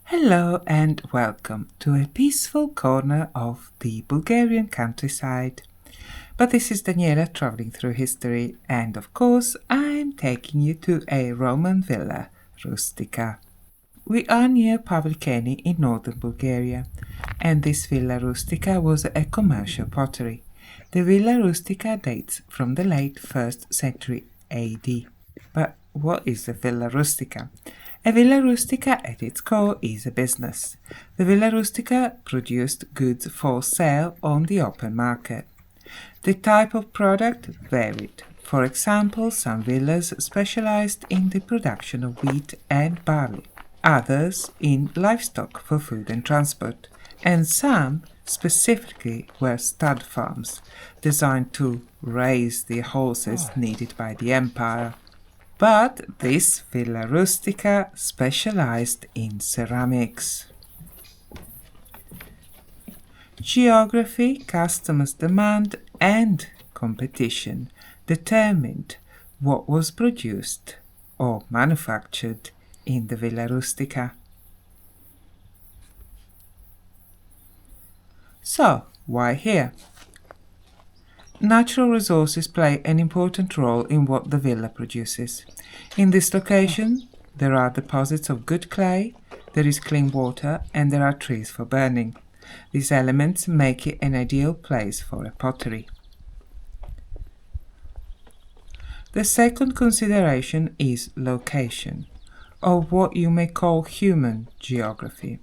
Hello and welcome to a peaceful corner of the Bulgarian countryside. But this is Daniela traveling through history, and of course I'm taking you to a Roman villa rustica. We are near Pavlikeni in northern Bulgaria, and this villa rustica was a commercial pottery. The villa rustica dates from the late 1st century AD. But what is a villa rustica? A villa rustica at its core is a business. The villa rustica produced goods for sale on the open market. The type of product varied. For example, some villas specialized in the production of wheat and barley, others in livestock for food and transport, and some specifically were stud farms designed to raise the horses needed by the empire. But this villa rustica specialized in ceramics. Geography, customers' demand, and competition determined what was produced or manufactured in the villa rustica. So, why here? Natural resources play an important role in what the villa produces. In this location, there are deposits of good clay, there is clean water, and there are trees for burning. These elements make it an ideal place for a pottery. The second consideration is location, or what you may call human geography.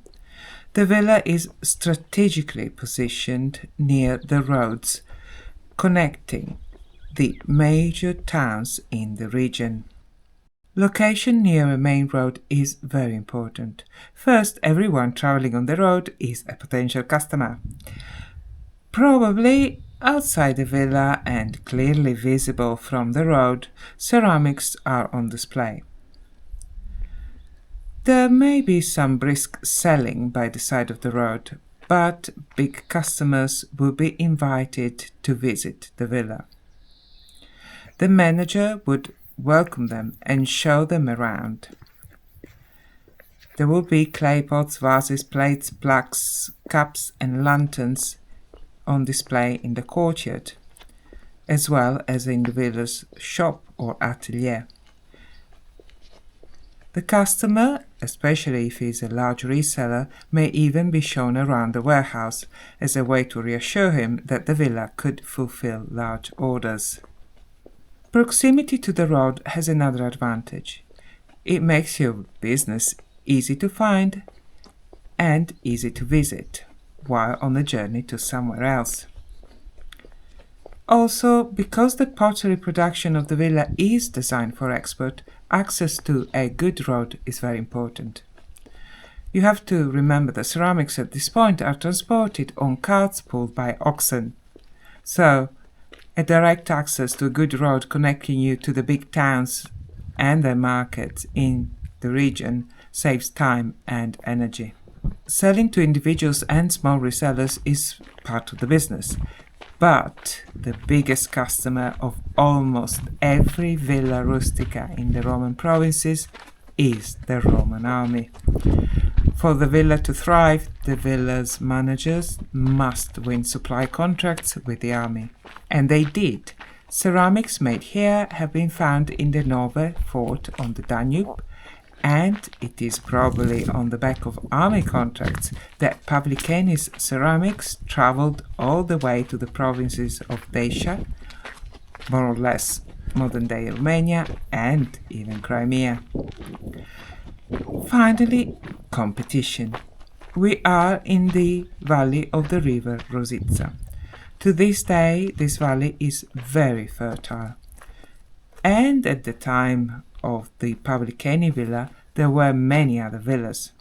The villa is strategically positioned near the roads connecting the major towns in the region. Location near a main road is very important. First, everyone traveling on the road is a potential customer. Probably outside the villa and clearly visible from the road, ceramics are on display. There may be some brisk selling by the side of the road, but big customers will be invited to visit the villa. The manager would welcome them and show them around. There will be clay pots, vases, plates, plaques, cups and lanterns on display in the courtyard, as well as in the villa's shop or atelier. The customer, especially if he is a large reseller, may even be shown around the warehouse as a way to reassure him that the villa could fulfill large orders. Proximity to the road has another advantage. It makes your business easy to find and easy to visit while on the journey to somewhere else. Also, because the pottery production of the villa is designed for export, access to a good road is very important. You have to remember that ceramics at this point are transported on carts pulled by oxen. So, a direct access to a good road connecting you to the big towns and their markets in the region saves time and energy. Selling to individuals and small resellers is part of the business. But the biggest customer of almost every villa rustica in the Roman provinces is the Roman army. For the villa to thrive, the villa's managers must win supply contracts with the army. And they did. Ceramics made here have been found in the Nove fort on the Danube, and it is probably on the back of army contracts that Pavlikeni's ceramics traveled all the way to the provinces of Dacia, more or less modern-day Romania, and even Crimea. Finally, competition. We are in the valley of the river Rosica. To this day, this valley is very fertile. And at the time of the Pavlikeni villa, there were many other villas.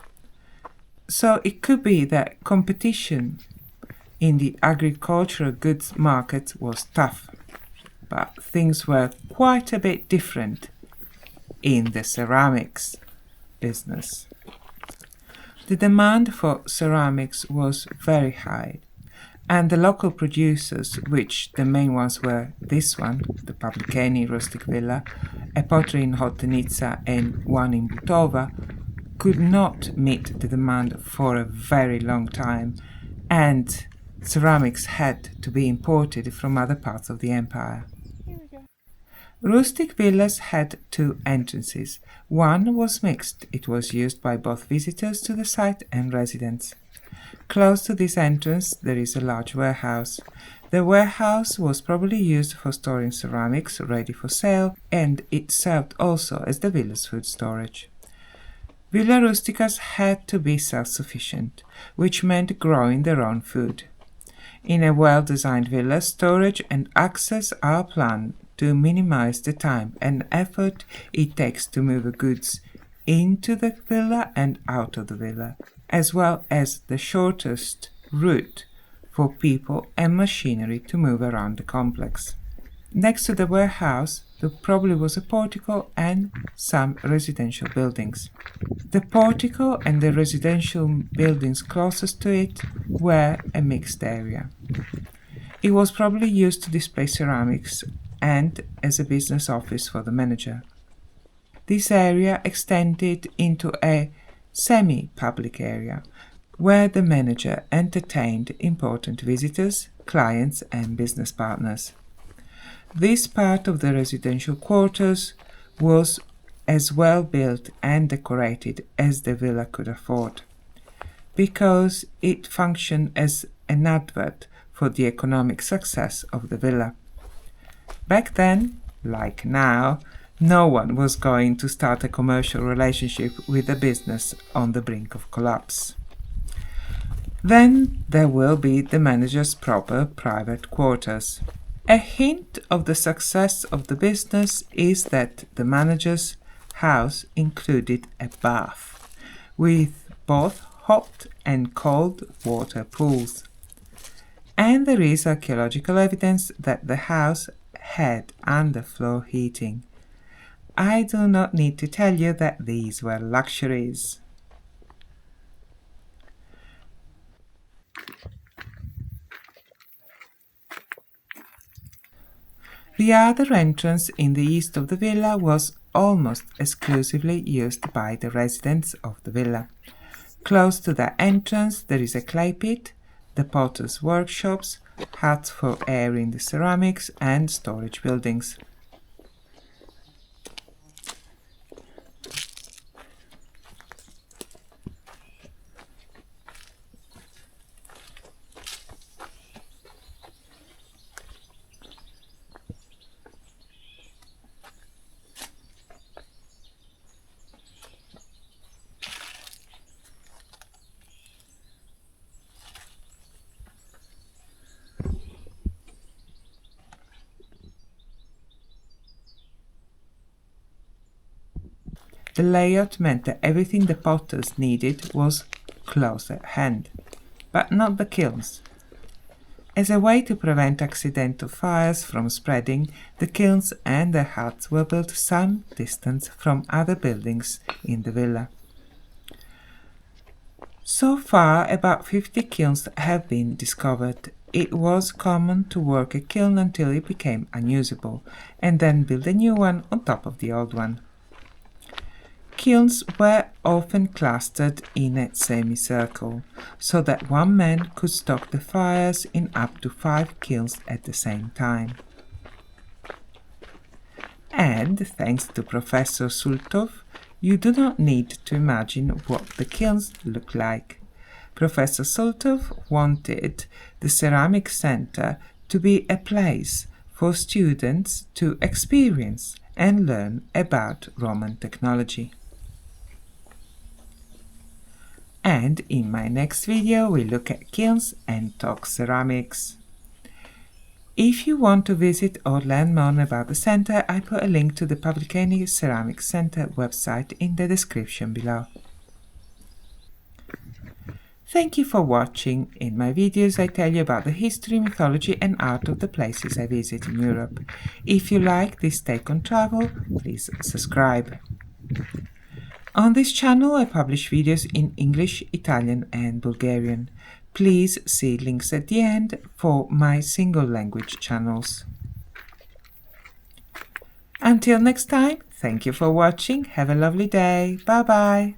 So it could be that competition in the agricultural goods market was tough, but things were quite a bit different in the ceramics business. The demand for ceramics was very high, and the local producers, which the main ones were this one, the Pavlikeni rustic villa, a pottery in Hotenica and one in Butova, could not meet the demand for a very long time, and ceramics had to be imported from other parts of the empire. Rustic villas had two entrances. One was mixed. It was used by both visitors to the site and residents. Close to this entrance there is a large warehouse. The warehouse was probably used for storing ceramics ready for sale, and it served also as the villa's food storage. Villa rusticas had to be self-sufficient, which meant growing their own food. In a well-designed villa, storage and access are planned to minimize the time and effort it takes to move goods into the villa and out of the villa, as well as the shortest route for people and machinery to move around the complex. Next to the warehouse, there probably was a portico and some residential buildings. The portico and the residential buildings closest to it were a mixed area. It was probably used to display ceramics and as a business office for the manager. This area extended into a semi-public area where the manager entertained important visitors, clients and business partners. This part of the residential quarters was as well built and decorated as the villa could afford, because it functioned as an advert for the economic success of the villa. Back then, like now, no one was going to start a commercial relationship with a business on the brink of collapse. Then there will be the manager's proper private quarters. A hint of the success of the business is that the manager's house included a bath, with both hot and cold water pools. And there is archaeological evidence that the house had underfloor heating. I do not need to tell you that these were luxuries. The other entrance in the east of the villa was almost exclusively used by the residents of the villa. Close to the entrance there is a clay pit, the potter's workshops, huts for airing the ceramics and storage buildings. The layout meant that everything the potters needed was close at hand, but not the kilns. As a way to prevent accidental fires from spreading, the kilns and the huts were built some distance from other buildings in the villa. So far, about 50 kilns have been discovered. It was common to work a kiln until it became unusable, and then build a new one on top of the old one. Kilns were often clustered in a semicircle, so that one man could stoke the fires in up to 5 kilns at the same time. And, thanks to Professor Sultov, you do not need to imagine what the kilns look like. Professor Sultov wanted the Ceramic Center to be a place for students to experience and learn about Roman technology. And in my next video we look at kilns and talk ceramics. If you want to visit or learn more about the center, I put a link to the Pavlikeni Ceramics Center website in the description below. Thank you for watching. In my videos I tell you about the history, mythology and art of the places I visit in Europe. If you like this take on travel, please subscribe. On this channel I publish videos in English, Italian and Bulgarian. Please see links at the end for my single language channels. Until next time, thank you for watching, have a lovely day, bye bye!